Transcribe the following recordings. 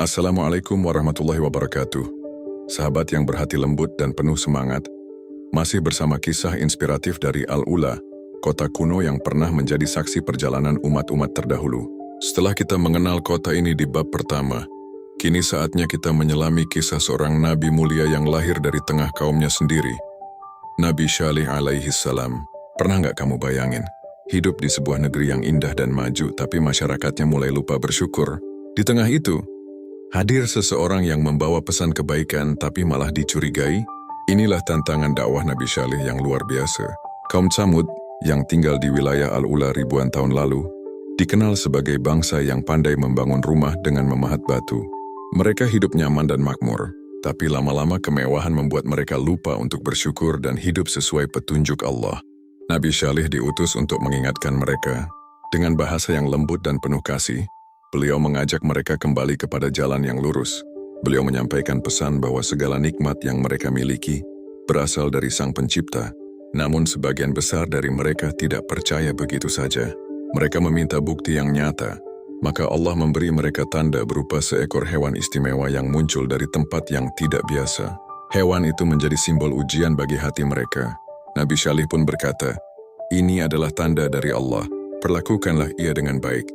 Assalamualaikum warahmatullahi wabarakatuh. Sahabat yang berhati lembut dan penuh semangat, masih bersama kisah inspiratif dari Al-Ula, kota kuno yang pernah menjadi saksi perjalanan umat-umat terdahulu. Setelah kita mengenal kota ini di bab pertama, kini saatnya kita menyelami kisah seorang nabi mulia yang lahir dari tengah kaumnya sendiri. Nabi Syalih alaihi salam. Pernah nggak kamu bayangin, hidup di sebuah negeri yang indah dan maju, tapi masyarakatnya mulai lupa bersyukur? Di tengah itu, hadir seseorang yang membawa pesan kebaikan tapi malah dicurigai. Inilah tantangan dakwah Nabi Syalih yang luar biasa. Kaum Tsamud yang tinggal di wilayah Al-Ula ribuan tahun lalu, dikenal sebagai bangsa yang pandai membangun rumah dengan memahat batu. Mereka hidup nyaman dan makmur, tapi lama-lama kemewahan membuat mereka lupa untuk bersyukur dan hidup sesuai petunjuk Allah. Nabi Syalih diutus untuk mengingatkan mereka. Dengan bahasa yang lembut dan penuh kasih, beliau mengajak mereka kembali kepada jalan yang lurus. Beliau menyampaikan pesan bahwa segala nikmat yang mereka miliki berasal dari Sang Pencipta. Namun sebagian besar dari mereka tidak percaya begitu saja. Mereka meminta bukti yang nyata. Maka Allah memberi mereka tanda berupa seekor hewan istimewa yang muncul dari tempat yang tidak biasa. Hewan itu menjadi simbol ujian bagi hati mereka. Nabi Syalih pun berkata, "Ini adalah tanda dari Allah. Perlakukanlah ia dengan baik.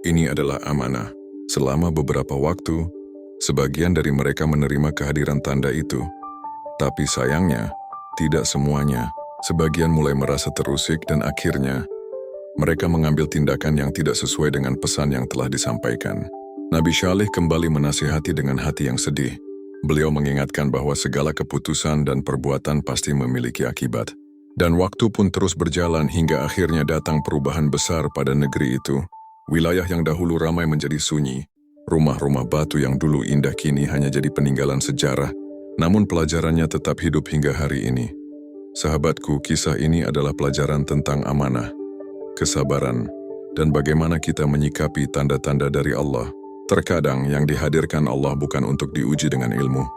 Ini adalah amanah." Selama beberapa waktu, sebagian dari mereka menerima kehadiran tanda itu. Tapi sayangnya, tidak semuanya. Sebagian mulai merasa terusik dan akhirnya, mereka mengambil tindakan yang tidak sesuai dengan pesan yang telah disampaikan. Nabi Syalih kembali menasihati dengan hati yang sedih. Beliau mengingatkan bahwa segala keputusan dan perbuatan pasti memiliki akibat. Dan waktu pun terus berjalan hingga akhirnya datang perubahan besar pada negeri itu. Wilayah yang dahulu ramai menjadi sunyi. Rumah-rumah batu yang dulu indah kini hanya jadi peninggalan sejarah. Namun pelajarannya tetap hidup hingga hari ini. Sahabatku, kisah ini adalah pelajaran tentang amanah, kesabaran, dan bagaimana kita menyikapi tanda-tanda dari Allah. Terkadang yang dihadirkan Allah bukan untuk diuji dengan ilmu,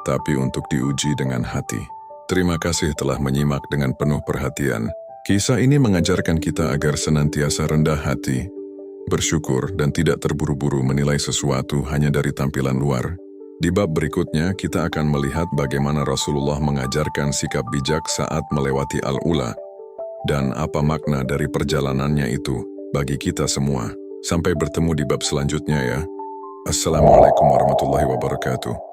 tapi untuk diuji dengan hati. Terima kasih telah menyimak dengan penuh perhatian. Kisah ini mengajarkan kita agar senantiasa rendah hati, bersyukur, dan tidak terburu-buru menilai sesuatu hanya dari tampilan luar. Di bab berikutnya, kita akan melihat bagaimana Rasulullah mengajarkan sikap bijak saat melewati Al-Ula, dan apa makna dari perjalanannya itu bagi kita semua. Sampai bertemu di bab selanjutnya ya. Assalamualaikum warahmatullahi wabarakatuh.